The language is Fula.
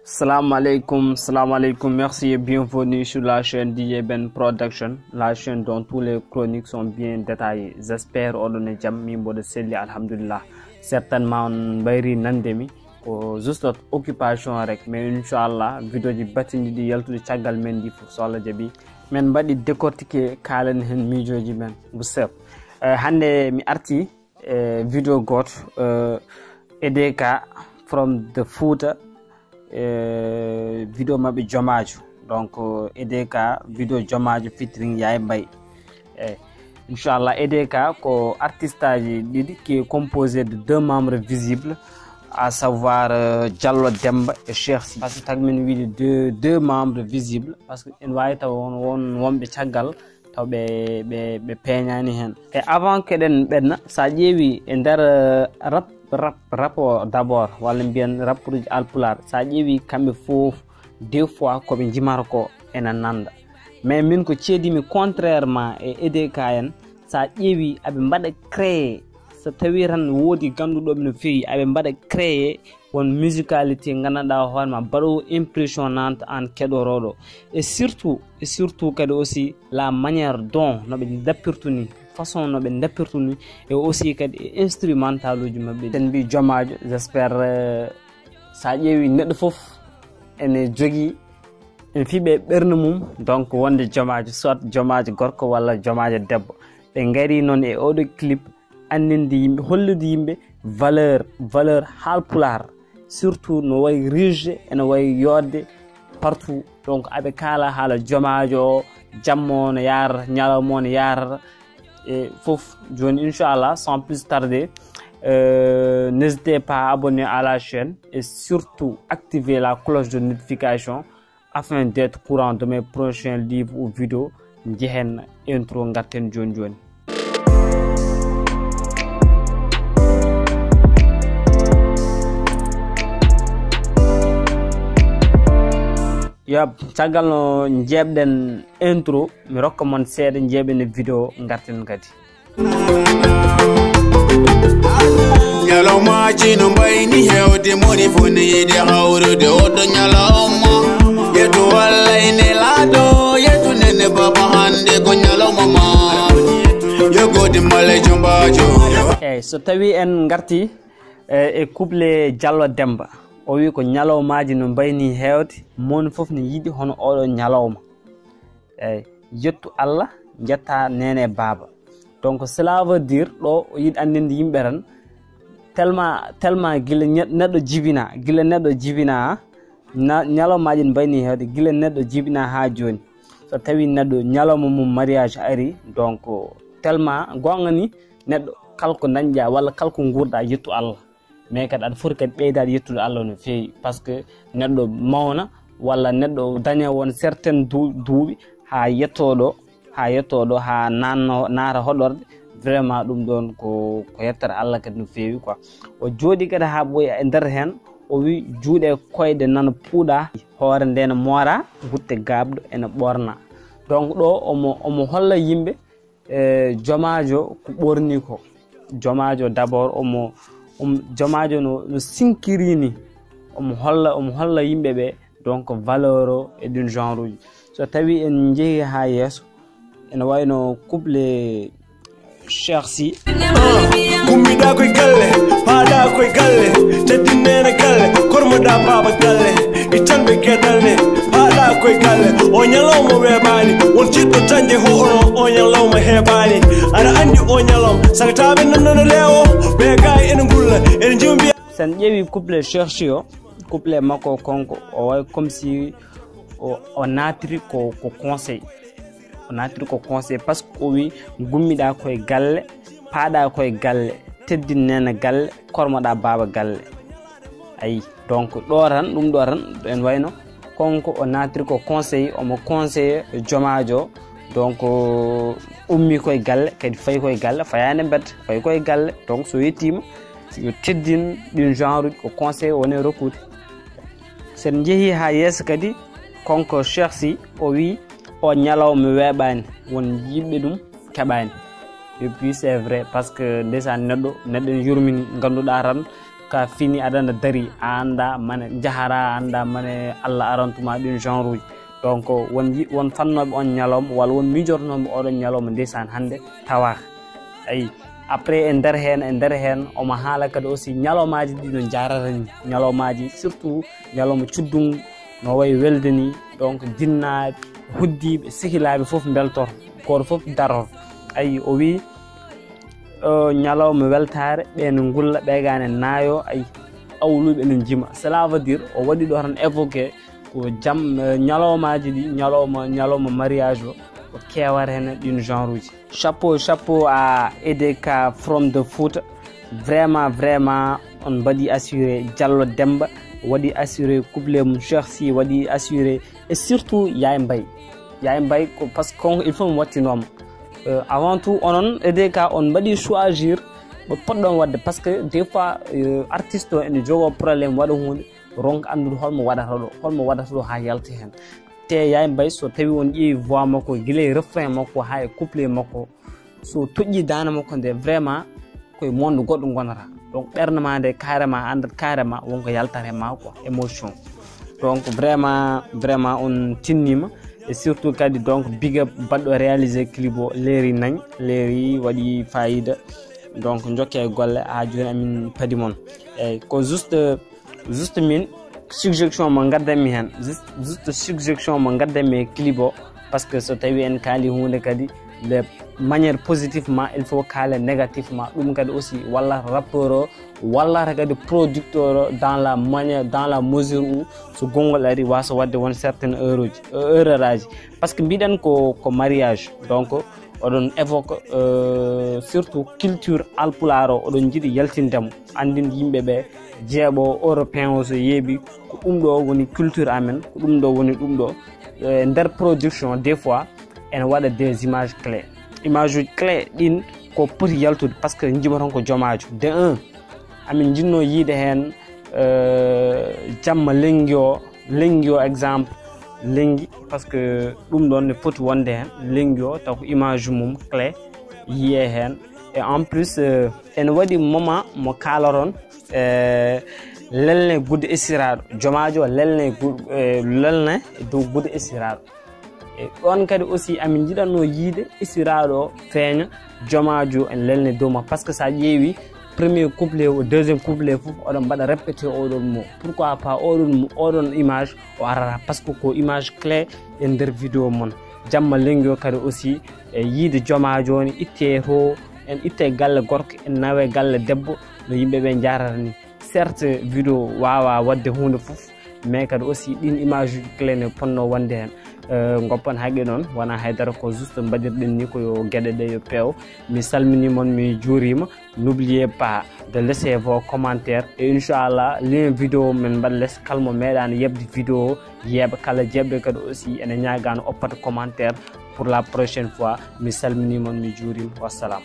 Salam alaikum, merci et bienvenue sur la chaîne DJ Ben Production, la chaîne dont tous les chroniques sont bien détaillées. J'espère ordonner jam mimbo de Seli alhamdulillah. Certainement bayri nandemi ko juste occupation rek mais inchallah vidéo ji batindi di yaltude tiagal men di fu sola jabi men badi décortiquer kalen hen mijoji men bu sepp hande mi arti vidéo got EDK from the Fouta vidéo mabbe Jomajo donc EDK vidéo Jomajo featuring Yaye Mbaye inchallah EDK ko artiste didi qui est composé de deux membres visibles à savoir Diallo Demba et Cheikh Sy parce que tagmen wiide deux membres visibles parce que en wawi taw won wombe tiagal taw be peñani hen et avant que den benna sa ƴeewi e der rap d'abord wala mbiyen rappuji alpular sa ƴeewi kamɓe fof deux fois koɓe jimata ko ena nanda mais min ko ceedimi contrairement e EDK en sa ƴeewi aɓe mbaɗa créé so tawi tan woodi ganduɗoɓe no feewi aɓe mbaɗa créé won musicalité gandanɗa hoorema baɗowo impressionnante an keɗoroɗo et surtout kadi aussi la manière dont noɓe dappirtuni façon noɓe dappirtuni et aussi kadi instrumental uji mabɓe ten mbi Jomajo j'espère sa ƴeewi neɗɗo foof ene jogui en fiɓe ɓernde mum donc wonde Jomajo soit Jomajo gorko walla Jomajo debbo ɓe gari noon e oɗo clip andinde yimɓe hollude yimɓe valeur halpular surtout no wayi riche ene wayi yodde partout donc aɓe kala haala Jomajo jammo no yarata ñalawma no yarata et fof joni inchallah sans plus tarder n'hésitez pas à abonner à la chaîne et surtout activer la cloche de notification afin d'être au courant de mes prochains livres ou vidéos jehen intro garten joni yab tagal no jebden intro mi rokka mon seeda jebene vidéo garten kadi nyalawma jino mbayni hewde moni foni yide hawrude odo nyalawma yeto wallayne laado yeto nene baba hande ko nyalawma ma yogode male Jomajo so tawi en garti e couple Diallo Demba o wi ko nyalawmaji no mbayni hewde mon fof ne yidi hono odo nyalawma yettu Allah jetta nene baba donc cela veut dire do o yidi andinde yimbe ran tellement gila neddo jibina nyalawmaji mbayni hewde gila neddo jibina ha joni so tawi neddo nyalawma mum mariage ari donc tellement gongani neddo kalko dañja walla kalko gurda yettu Allah mais kadi aɗa foti kadi ɓeydade yettude Allah no feewi par ce que neɗɗo mawna walla neɗɗo daña won certaine duuɓi ha yettoɗo ha naata hoɗorde vraiment ɗum ɗon ko yettere Allah kadi no feewi quoi o jooɗi kadi ha ɓooya e nder hen o wi juuɗe koyɗe nana puuɗa hoore nde ne moora gutte gabɗo ene ɓorna donc ɗo omo holla yimɓe Jomajo ko ɓorni ko Jomajo d'abord Jomajo no sinkirini omo holla yimɓeɓe donc valeur o e ɗin genre uji so tawi en jeehi ha yeeso ene wayno couple Cheikh Sy gummiɗa koye galle paaɗa koye galle teddinene galle kormoɗa baba galle ittanɓe gueɗalne paaɗa koye galle o ñalawma weeɓani won jiɗɗo dañde hono o ñalawma heeɓani aɗa andi o ñalawma sagataɓe nannono leewo ɓe gay ene gulla ene jimbi sen ƴeewi couple Cheikh Sy o couple makko konko o way comme si o natiri ko conseil parce que o wi gummiɗa koye galle paaɗa koye galle teddinene galle kormoɗa baba galle ayi donc ɗo tan ɗum ɗo tan en wayno konko o natiri ko conseil omo conseillé Jomajo donc ummi koye galle kadi fayi koye galle fayani bedde fayi koye galle donc so yettima yo teddin ɗin genre uji ko conseil woni rokkude sen jeehi ha yeeso kadi konko Cheikh Sy o wi o ñalawma weeɓani won yimɓe ɗum keɓani et puis c'est vrai parce que déjà neɗɗo ne yurmini ganduɗa tan ka fini adana dari anda mane jahara anda mane Allah arantuma din genre uji donc won fannoɓe on ñalom walla won mijornoɓe oɗon ñalom ndesan hande tawa ay après e nder hen omo haala kadi aussi ñalomaji ɗi no jararani ñalomaji surtout ñaloma cuddungu no wayi welde ni donc jinnaɓe hoddiɓe sehilaɓe foof beltor koto foof daror ayi o wi ñalawma weltare ɓene gulla ɓegane naayo ay awluɓe ene jima cela veut dire o waɗi ɗo tan évoqué ko jam ñalawmaji ɗi ñalawma mariage o ko kewata hen ɗin genre uji chapeau à EDK from the Fouta vraiment on mbaɗi assuré Diallo Demba waɗi assuré couple mum Cheikh Sy waɗi assuré et surtout Yaye Mbaye ko par ce que il faut mi wattinoma avant tout onon EDK on mbaɗi choisir ɓe poɗɗon wadde par ce que des fois artiste o ene jogo probléme waɗa hunde ronka andude holmo waɗata ɗo ha yalta hen te Yaye Mbaye so tawi on ƴeewi voix makko guila refrain makko ha e couplet makko so toƴƴi dana makko nde vraiment koye monde goɗɗo gonata donc ɓerde ma nde carrément andat carrément wonko yaltata e ma quoi émotion donc vraiment on tinnima et surtout kadi donc big up baɗɗo réalisé clip o leeri waɗi fayida donc jokke golle ha joni amin padi mon eyyi ko juste min suggestion mo gaddanmi hen juste suggestion mo gaddanmi e clip o par ce que so tawi en kaali hunde kadi de manière positivement il faut kaale négativement ɗum kadi aussi wallata rappeur o wallata kadi producteur o dans la mesure où so gongol ari wasa wadde won certaine erreur aji par ce que mbiɗen ko mariage donc oɗon évoque surtout culture alpulaar o oɗon jiiɗi yaltindemo andinde yimɓeɓe jeeɓo européen o so yeeɓi ko ɗum ɗo woni culture amen ko ɗum ɗo woni ɗum ɗo nder production des fois ene waɗa des images clés image uji clé ɗin ko poti yaltude par ce que jima tan ko jomajo de 1 amin jinno yiide hen jamma lengi o exemple lengi par ce que ɗum ɗon ne poti wonde hen lengi o taw ko image mum clé yiye hen et en plus ene waɗi moment mo kalaron lelne gudde esiraɗo jomajo lelne dow gudde esiraɗo e ɗon kadi aussi amin jiɗanno yiide esiraɗo feeña jomajo en lelne dow ma par ce que sa ƴeewi premier couplet ou deuxième couplet fof oɗon mbaɗa répété oɗon mot pourquoi pas oɗon image o arata par ce que ko image clé e nder vidéo mon jamma lengi o kadi aussi e yiide jomajo ni itte to en itte galle gorko en nawe galle debbo no yimɓeɓe jarata ni certes vidéo wawa wadde hunde fof mais kadi aussi ɗin image uji clé ne ponno wonde hen goppan haqqi noon wona haydara ko juste mbaɗirɗen ni koyo gueɗe ɗe yo peew mi salminimon mi juurima n'oubliez pas de laisser vos commentaires et inchallah lien vidéo men mbaɗa less kalmo meeɗano yebde vidéo yeeɓa kala jeɓɓe kadi aussi ene ñagano oppata commentaire pour la prochaine fois mi salminimon mi juurima wassalam